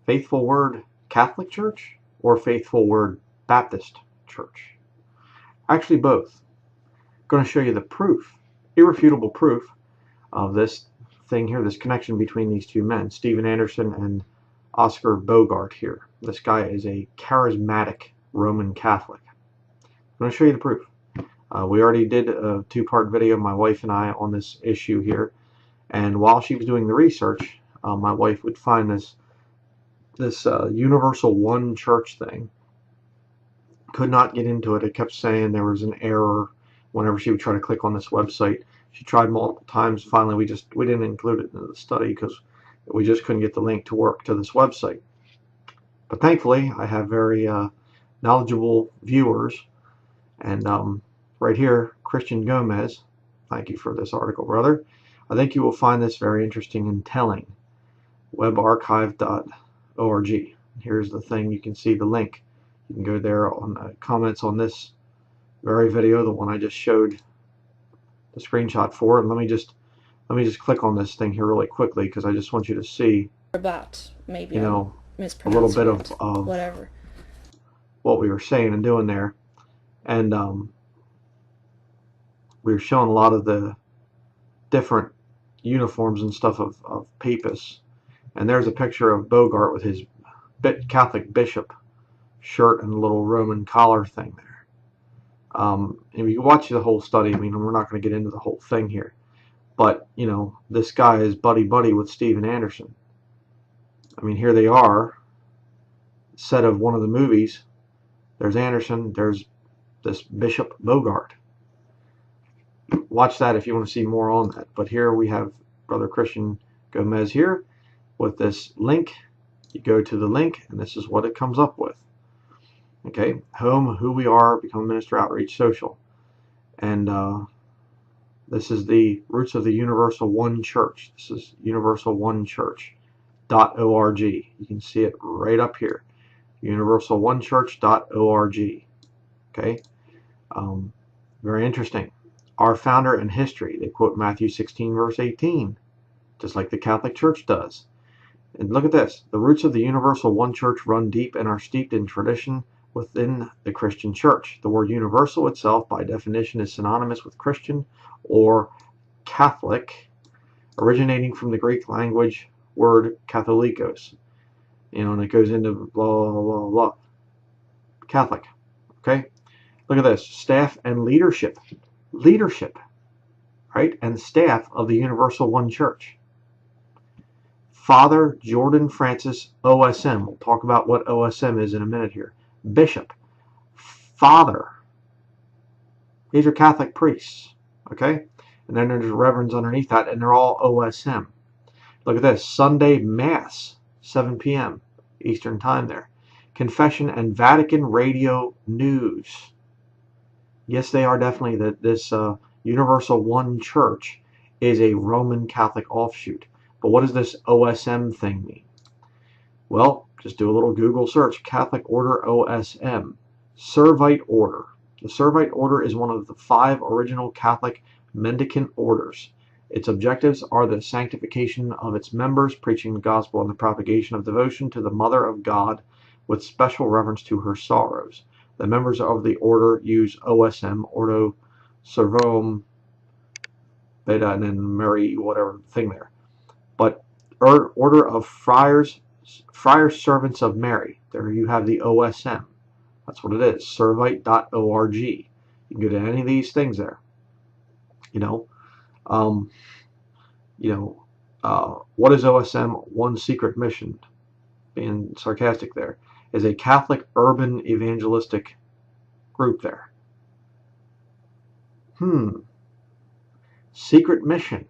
Faithful Word Catholic Church or Faithful Word Baptist Church? Actually both. I'm going to show you the proof, irrefutable proof of this thing here, this connection between these two men, Steven Anderson and Oscar Bogart here. This guy is a charismatic Roman Catholic. I'm going to show you the proof. We already did a two-part video, my wife and I, on this issue here. And while she was doing the research, my wife would find this Universal One Church thing. Could not get into it. It kept saying there was an error whenever she would try to click on this website. She tried multiple times. Finally, we didn't include it in the study because we just couldn't get the link to work to this website. But thankfully, I have very knowledgeable viewers. And right here, Christian Gomez, thank you for this article, brother. I think you will find this very interesting and telling. Webarchive.org. Here's the thing. You can see the link. You can go there on the comments on this very video, the one I just showed the screenshot for. And let me just click on this thing here really quickly because I just want you to see about maybe a little bit of whatever what we were saying and doing there. And we were showing a lot of the different uniforms and stuff of papists. And there's a picture of Bogart with his Catholic bishop shirt and a little Roman collar thing there. And you can watch the whole study. I mean, we're not going to get into the whole thing here. But, you know, this guy is buddy-buddy with Steven Anderson. I mean, here they are, set of one of the movies. There's Anderson, there's this Bishop Bogart. Watch that if you want to see more on that. But here we have Brother Christian Gomez here with this link. You go to the link, and this is what it comes up with. Okay, home, who we are, become minister, outreach, social. And this is the roots of the Universal One Church. This is universalonechurch.org. You can see it right up here. universalonechurch.org. Okay, very interesting. Our founder and history. They quote Matthew 16 verse 18, just like the Catholic Church does. And look at this. The roots of the Universal One Church run deep and are steeped in tradition within the Christian Church. The word universal itself, by definition, is synonymous with Christian or Catholic, originating from the Greek language word katholikos. You know, and it goes into blah, blah, blah, blah. Catholic. Okay? Look at this. Staff and leadership. Leadership. Right? And staff of the Universal One Church. Father Jordan Francis, OSM. We'll talk about what OSM is in a minute here. Bishop. Father. These are Catholic priests. Okay? And then there's reverends underneath that, and they're all OSM. Look at this. Sunday Mass, 7 p.m. Eastern Time there. Confession and Vatican Radio News. Yes, they are definitely this Universal One Church is a Roman Catholic offshoot. But what does this OSM thing mean? Well, just do a little Google search. Catholic Order OSM. Servite Order. The Servite Order is one of the 5 original Catholic mendicant orders. Its objectives are the sanctification of its members, preaching the gospel, and the propagation of devotion to the Mother of God with special reverence to her sorrows. The members of the order use OSM, Ordo Servorum Beta, and then Mary, whatever thing there. But Order of Friars Servants of Mary. There you have the OSM. That's what it is. Servite.org. You can go to any of these things there. What is OSM? One secret mission, being sarcastic there, is a Catholic urban evangelistic group there. Secret mission.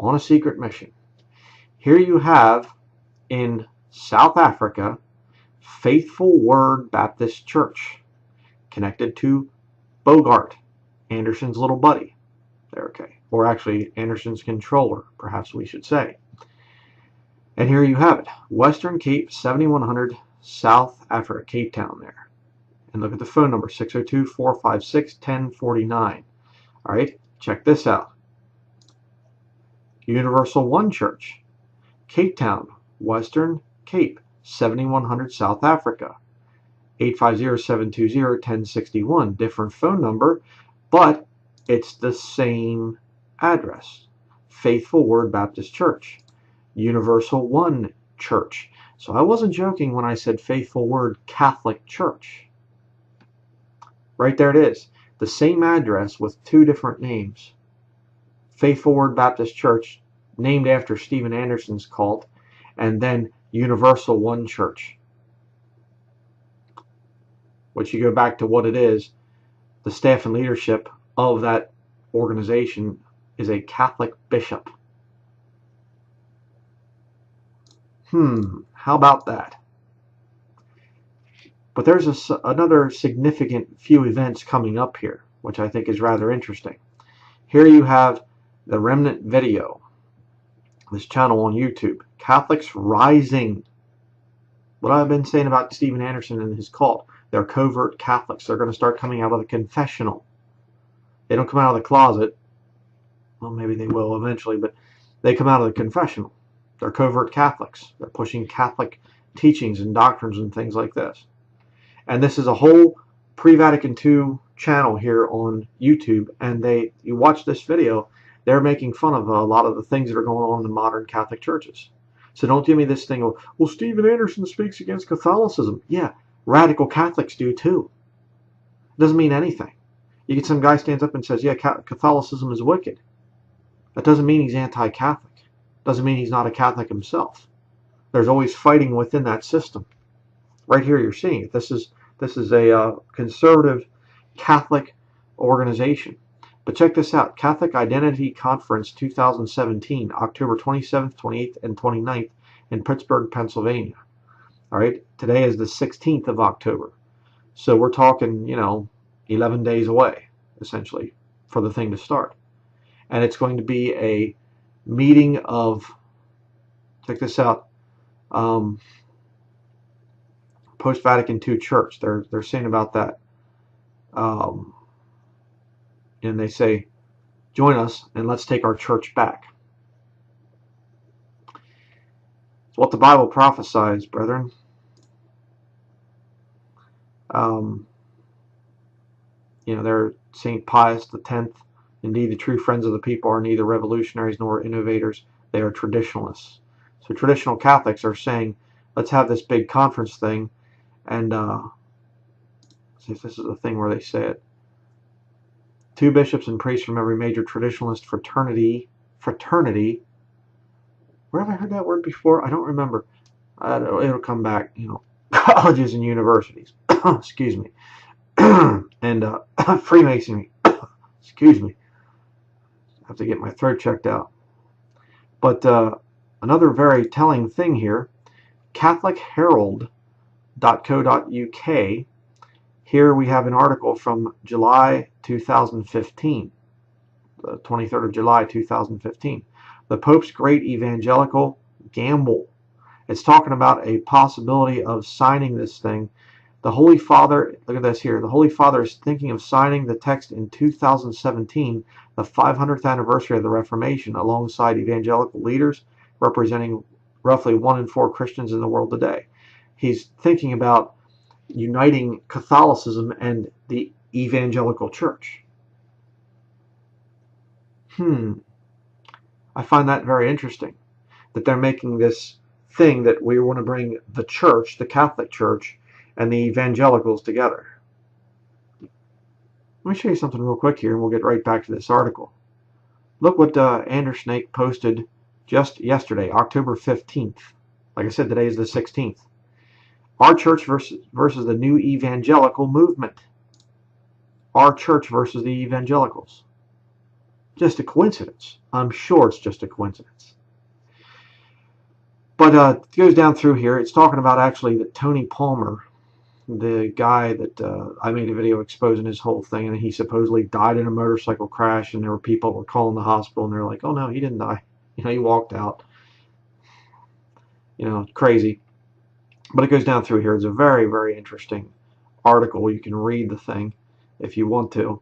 On a secret mission. Here you have in South Africa, Faithful Word Baptist Church, connected to Bogart, Anderson's little buddy. There, okay. Or actually, Anderson's controller, perhaps we should say. And here you have it. Western Cape, 7100 South Africa, Cape Town there. And look at the phone number, 602-456-1049. All right, check this out. Universal One Church, Cape Town, Western Cape, 7100 South Africa, 850-720-1061. Different phone number, but it's the same address. Faithful Word Baptist Church, Universal One Church. So I wasn't joking when I said Faithful Word Catholic Church. Right there it is. The same address with two different names. Faithful Word Baptist Church, named after Stephen Anderson's cult, and then Universal One Church. Which, you go back to what it is, the staff and leadership of that organization is a Catholic bishop. How about that? But there's another significant few events coming up here, which I think is rather interesting. Here you have the Remnant video, this channel on YouTube, Catholics Rising. What I've been saying about Stephen Anderson and his cult, they're covert Catholics. They're going to start coming out of the confessional. They don't come out of the closet. Well, maybe they will eventually, but they come out of the confessional. They're covert Catholics. They're pushing Catholic teachings and doctrines and things like this. And this is a whole pre-Vatican II channel here on YouTube, and you watch this video, they're making fun of a lot of the things that are going on in the modern Catholic churches. So don't give me this thing of, well, Stephen Anderson speaks against Catholicism. Yeah, radical Catholics do too. It doesn't mean anything. You get some guy stands up and says, yeah, Catholicism is wicked. That doesn't mean he's anti-Catholic. Doesn't mean he's not a Catholic himself. There's always fighting within that system. Right here you're seeing it. This is a conservative Catholic organization. But check this out. Catholic Identity Conference 2017, October 27th, 28th, and 29th in Pittsburgh, Pennsylvania. All right. Today is the 16th of October. So we're talking, 11 days away, essentially, for the thing to start. And it's going to be a meeting of, check this out, post-Vatican II Church. They're saying about that. And they say, join us and let's take our church back. It's what the Bible prophesies, brethren. They're St. Pius X. Indeed, the true friends of the people are neither revolutionaries nor innovators. They are traditionalists. So traditional Catholics are saying, let's have this big conference thing. And see if this is the thing where they say it. 2 bishops and priests from every major traditionalist fraternity. Where have I heard that word before? I don't remember. It'll come back. Colleges and universities. Excuse me. And Freemasonry. Excuse me. I have to get my throat checked out. But another very telling thing here, CatholicHerald.co.uk. Here we have an article from July 2015, the 23rd of July 2015. The Pope's Great Evangelical Gamble. It's talking about a possibility of signing this thing. The Holy Father, look at this here, the Holy Father is thinking of signing the text in 2017, the 500th anniversary of the Reformation, alongside evangelical leaders representing roughly 1 in 4 Christians in the world today. He's thinking about uniting Catholicism and the evangelical church. I find that very interesting, that they're making this thing that we want to bring the church, the Catholic Church, and the evangelicals together. Let me show you something real quick here, and we'll get right back to this article. Look what Andersnake posted just yesterday, October 15th. Like I said, today is the 16th. Our church versus the new evangelical movement. Our church versus the evangelicals. Just a coincidence. I'm sure it's just a coincidence. But it goes down through here. It's talking about actually that Tony Palmer, the guy that I made a video exposing his whole thing, and he supposedly died in a motorcycle crash, and there were people who were calling the hospital, and they're like, oh no, he didn't die. He walked out. Crazy. But it goes down through here. It's a very, very interesting article. You can read the thing if you want to.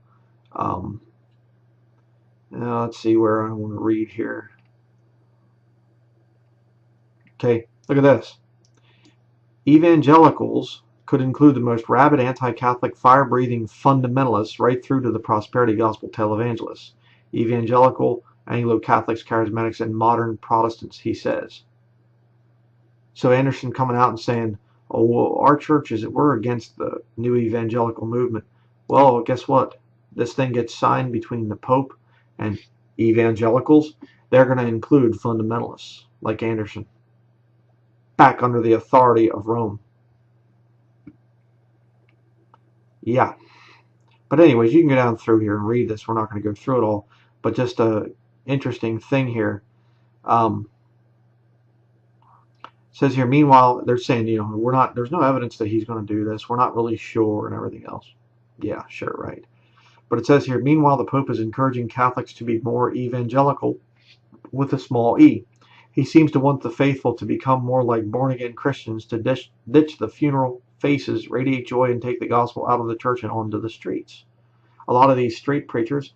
Now let's see where I want to read here. Okay, look at this. Evangelicals could include the most rabid anti-Catholic fire-breathing fundamentalists right through to the prosperity gospel televangelists. Evangelical, Anglo-Catholics, Charismatics, and modern Protestants, he says. So Anderson coming out and saying, oh, well, our churches, we're against the new evangelical movement. Well, guess what? This thing gets signed between the Pope and evangelicals. They're going to include fundamentalists like Anderson, back under the authority of Rome. Yeah. But anyways, you can go down through here and read this. We're not going to go through it all. But just a interesting thing here. Says here, meanwhile, they're saying, there's no evidence that he's going to do this. We're not really sure and everything else. Yeah, sure, right. But it says here, meanwhile, the Pope is encouraging Catholics to be more evangelical with a small e. He seems to want the faithful to become more like born-again Christians, to ditch the funeral faces, radiate joy, and take the gospel out of the church and onto the streets. A lot of these street preachers,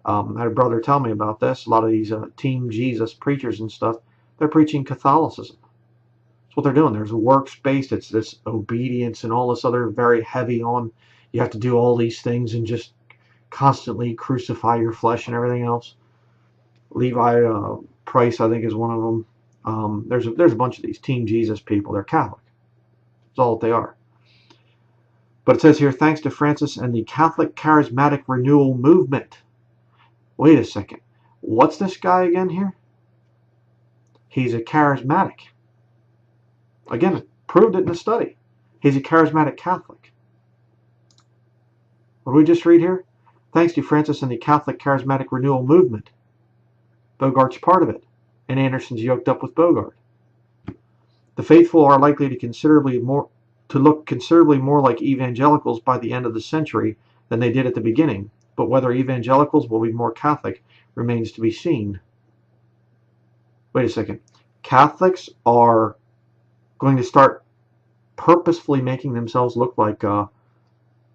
I had a brother tell me about this, a lot of these Team Jesus preachers and stuff, they're preaching Catholicism. That's what they're doing. There's works-based, it's this obedience and all this other very heavy on, you have to do all these things and just constantly crucify your flesh and everything else. Levi Price, I think, is one of them. There's a bunch of these Team Jesus people. They're Catholic. That's all that they are. But it says here, thanks to Francis and the Catholic Charismatic Renewal Movement. Wait a second. What's this guy again here? He's a charismatic. Again, proved it in the study. He's a charismatic Catholic. What do we just read here? Thanks to Francis and the Catholic Charismatic Renewal Movement. Bogart's part of it, and Anderson's yoked up with Bogart. The faithful are likely to look considerably more like evangelicals by the end of the century than they did at the beginning, but whether evangelicals will be more Catholic remains to be seen. Wait a second. Catholics are going to start purposefully making themselves look like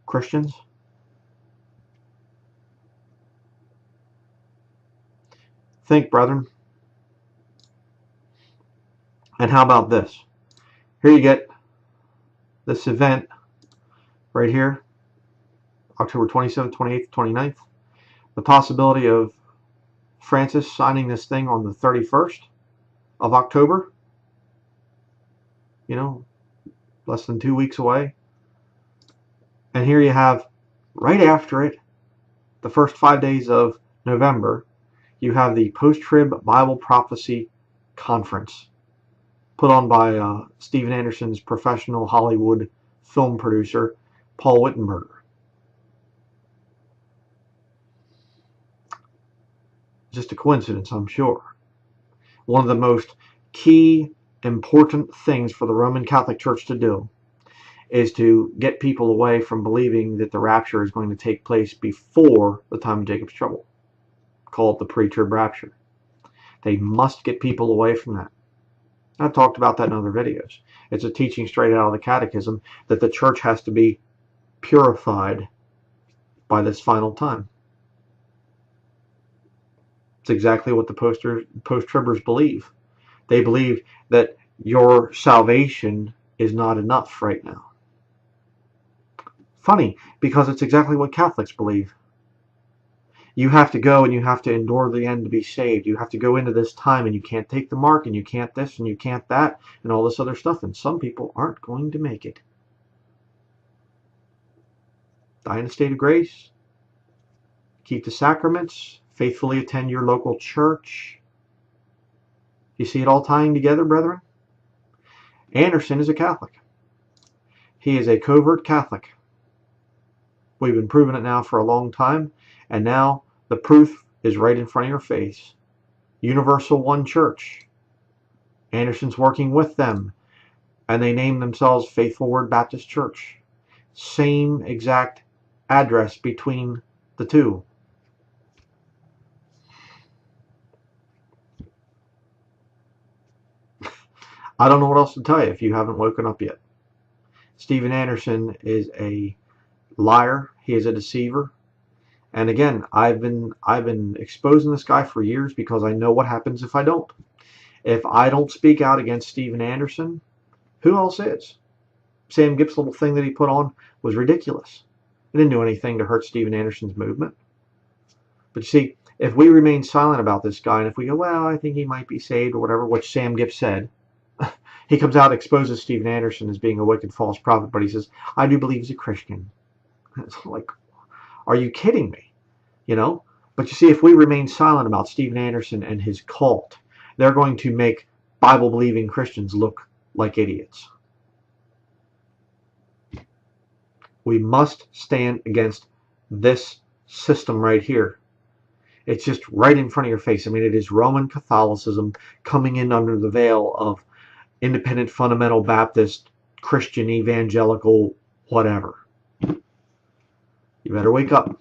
Christians? Think, brethren. And how about this? Here you get this event right here, October 27th, 28th, 29th. The possibility of Francis signing this thing on the 31st of October. Less than 2 weeks away. And here you have, right after it, the first 5 days of November, you have the Post-Trib Bible Prophecy Conference, put on by Steven Anderson's professional Hollywood film producer, Paul Wittenberger. Just a coincidence, I'm sure. One of the most key, important things for the Roman Catholic Church to do is to get people away from believing that the rapture is going to take place before the time of Jacob's trouble. Call it the pre-trib rapture. They must get people away from that. I've talked about that in other videos. It's a teaching straight out of the Catechism that the church has to be purified by this final time. It's exactly what the post-tribbers believe. They believe that your salvation is not enough right now. Funny, because it's exactly what Catholics believe. You have to go and you have to endure the end to be saved. You have to go into this time and you can't take the mark and you can't this and you can't that and all this other stuff. And some people aren't going to make it. Die in a state of grace. Keep the sacraments. Faithfully attend your local church. You see it all tying together, brethren? Anderson is a Catholic. He is a covert Catholic. We've been proving it now for a long time, and now the proof is right in front of your face. Universal One Church. Anderson's working with them, and they name themselves Faithful Word Baptist Church. Same exact address between the two. I don't know what else to tell you if you haven't woken up yet. Steven Anderson is a liar. He is a deceiver. And again, I've been exposing this guy for years because I know what happens if I don't. If I don't speak out against Steven Anderson, who else is? Sam Gipp's little thing that he put on was ridiculous. It didn't do anything to hurt Steven Anderson's movement. But you see, if we remain silent about this guy, and if we go, well, I think he might be saved or whatever, which Sam Gipp said, he comes out and exposes Steven Anderson as being a wicked false prophet, but he says, I do believe he's a Christian. It's like, are you kidding me? You know? But you see, if we remain silent about Steven Anderson and his cult, they're going to make Bible-believing Christians look like idiots. We must stand against this system right here. It's just right in front of your face. I mean, it is Roman Catholicism coming in under the veil of independent fundamental Baptist, Christian, evangelical, whatever. You better wake up.